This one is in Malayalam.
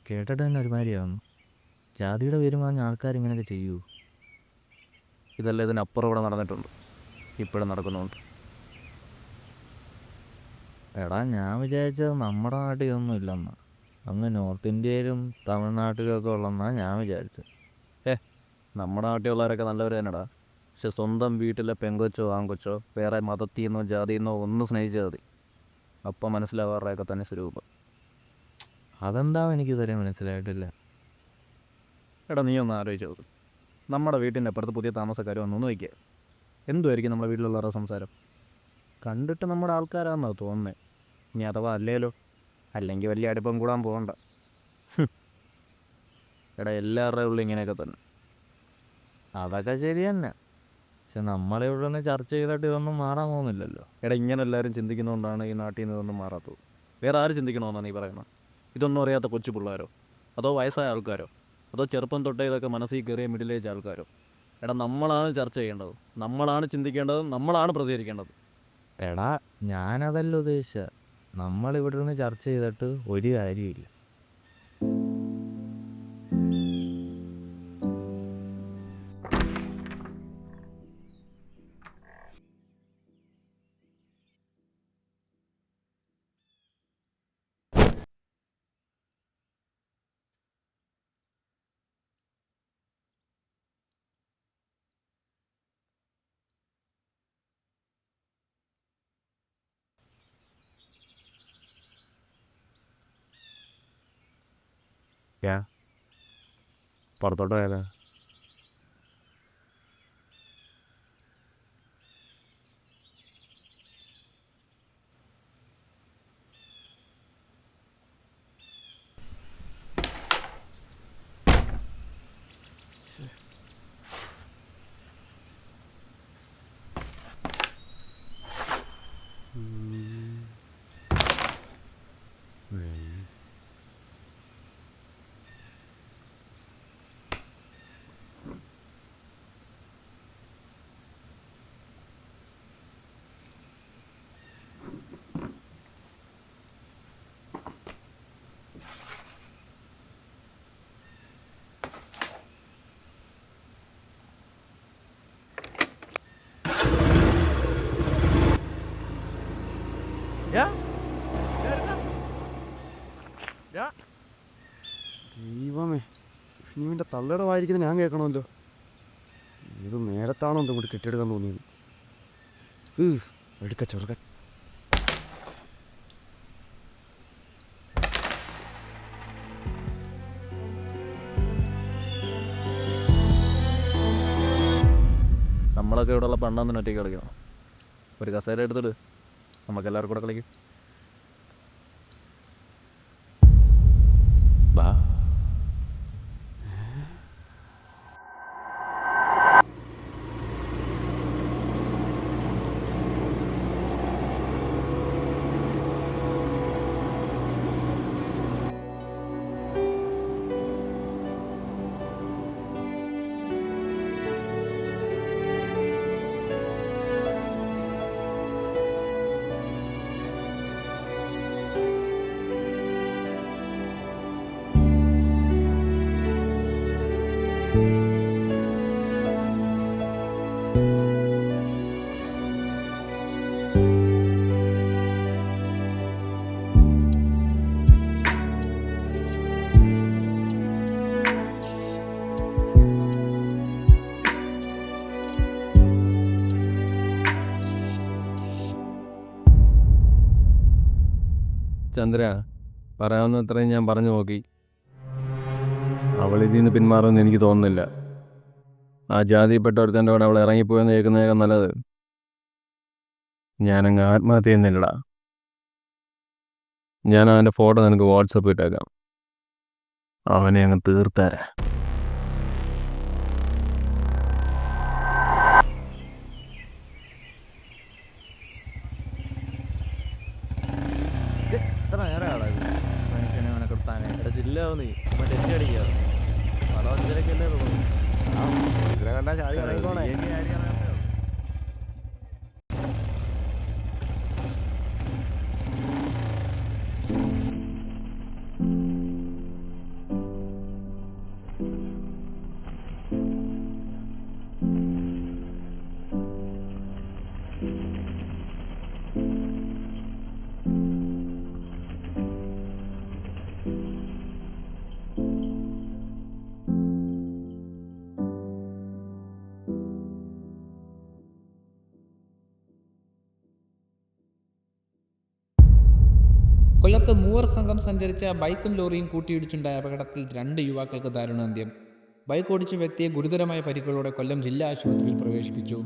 കേട്ടിട്ട് തന്നെ ഒരുമാതിരിയാവുന്നു. ജാതിയുടെ പേരും പറഞ്ഞ ആൾക്കാരിങ്ങനെയൊക്കെ ചെയ്യൂ? ഇതല്ല ഇതിനപ്പുറം ഇവിടെ നടന്നിട്ടുണ്ട്, ഇപ്പോഴും നടക്കുന്നുണ്ട്. എടാ, ഞാൻ വിചാരിച്ചത് നമ്മുടെ നാട്ടിൽ ഇതൊന്നും ഇല്ലെന്നാ. അങ്ങ് നോർത്ത് ഇന്ത്യയിലും തമിഴ്നാട്ടിലും ഒക്കെ ഉള്ളെന്നാ ഞാൻ വിചാരിച്ചത്. നമ്മുടെ നാട്ടിലുള്ളവരൊക്കെ നല്ലവർ തന്നെടാ. പക്ഷെ സ്വന്തം വീട്ടിലെ പെങ്കൊച്ചോ ആങ്കൊച്ചോ വേറെ മതത്തിന്നോ ജാതിന്നോ ഒന്ന് സ്നേഹിച്ചാൽ മതി, അപ്പം മനസ്സിലാവാറുടെയൊക്കെ തന്നെ സ്വരൂപം. അതെന്താ എനിക്കിതുവരെ മനസ്സിലായിട്ടില്ല. എടാ, നീ ഒന്ന് ആലോചിച്ച് നോക്ക്. നമ്മുടെ വീട്ടിൻ്റെ അപ്പുറത്ത് പുതിയ താമസക്കാർ വന്നു വയ്ക്കുക, എന്തുമായിരിക്കും നമ്മുടെ വീട്ടിലുള്ളവരുടെ സംസാരം? കണ്ടിട്ട് നമ്മുടെ ആൾക്കാരാണെന്നോ തോന്നുന്നത്. ഇനി അഥവാ അല്ലേലോ, അല്ലെങ്കിൽ വലിയ അടുപ്പം കൂടാൻ പോകണ്ട. എടാ, എല്ലാവരുടെയും ഉള്ളിൽ ഇങ്ങനെയൊക്കെ തന്നെ. അതൊക്കെ ശരി തന്നെ. പക്ഷെ നമ്മളിവിടെ നിന്ന് ചർച്ച ചെയ്തിട്ട് ഇതൊന്നും മാറാൻ പോകുന്നില്ലല്ലോ. എടാ, ഇങ്ങനെ എല്ലാവരും ചിന്തിക്കുന്നതുകൊണ്ടാണ് ഈ നാട്ടിൽ നിന്ന് ഇതൊന്നും മാറാത്തത്. വേറെ ആര് ചിന്തിക്കണമെന്നാണ് നീ പറയണം? ഇതൊന്നും അറിയാത്ത കൊച്ചു പിള്ളേരോ, അതോ വയസ്സായ ആൾക്കാരോ, അതോ ചെറുപ്പം തൊട്ടേ ഇതൊക്കെ മനസ്സിൽ കയറിയ മിഡിൽ ഏജ് ആൾക്കാരോ? എടാ, നമ്മളാണ് ചർച്ച ചെയ്യേണ്ടത്, നമ്മളാണ് ചിന്തിക്കേണ്ടത്, നമ്മളാണ് പ്രതികരിക്കേണ്ടത്. എടാ, ഞാനതല്ല ഉദ്ദേശിച്ചത്. നമ്മളിവിടെ നിന്ന് ചർച്ച ചെയ്തിട്ട് ഒരു കാര്യമില്ല. പുറത്തോട്ട് പോയാലോ? ദൈവമേ, ഇനി ഇവൻ്റെ തള്ളയുടെ വായിരിക്കുന്നത് ഞാൻ കേൾക്കണമല്ലോ. ഇത് നേരത്താണോ എന്തും കൂടി കെട്ടിയെടുക്കാൻ തോന്നിയത്? എടുക്ക ചെറുക്കൻ. നമ്മളൊക്കെ ഇവിടെയുള്ള പണ്ടാന്ന് ഒറ്റയ്ക്ക് കളിക്കണം. ഒരു കസേര എടുത്തിട്ട് നമുക്കെല്ലാവർക്കും കൂടെ കളിക്കും. ബാ. ചന്ദ്ര, പറയാവുന്നത്രയും ഞാൻ പറഞ്ഞു നോക്കി. അവളിതിൽ നിന്ന് പിന്മാറുമെന്ന് എനിക്ക് തോന്നുന്നില്ല. ആ ജാതിയിൽപ്പെട്ട ഒരുത്തൻ്റെ കൂടെ അവൾ ഇറങ്ങിപ്പോയെന്ന് കേൾക്കുന്നതിനേക്കാൾ നല്ലത് ഞാനങ്ങ് ആത്മഹത്യ ചെയ്യുന്നില്ലടാ. ഞാൻ അവൻ്റെ ഫോട്ടോ നിനക്ക് വാട്സപ്പ് ഇട്ടേക്കാം. അവനെ അങ്ങ് തീർത്തേരാ. എത്ര നേരമാണ് മനുഷ്യനെ അവനെ കിട്ടാനായിട്ട്? എടാ, ചില്ലാവും നീ. ടെസ്റ്റ് അടിക്കുക. പല അഞ്ചരക്കല്ലേ തോന്നുന്നു. ഇതിനെ കണ്ടാ ചാടി ഇറങ്ങിക്കോണേ. കൊല്ലത്ത് മൂവർ സംഘം സഞ്ചരിച്ച ബൈക്കും ലോറിയും കൂട്ടിയിടിച്ചുണ്ടായ അപകടത്തിൽ 2 യുവാക്കൾക്ക് ദാരുണാന്ത്യം. ബൈക്ക് ഓടിച്ച വ്യക്തിയെ ഗുരുതരമായ പരിക്കുകളോടെ കൊല്ലം ജില്ലാ ആശുപത്രിയിൽ പ്രവേശിപ്പിച്ചു.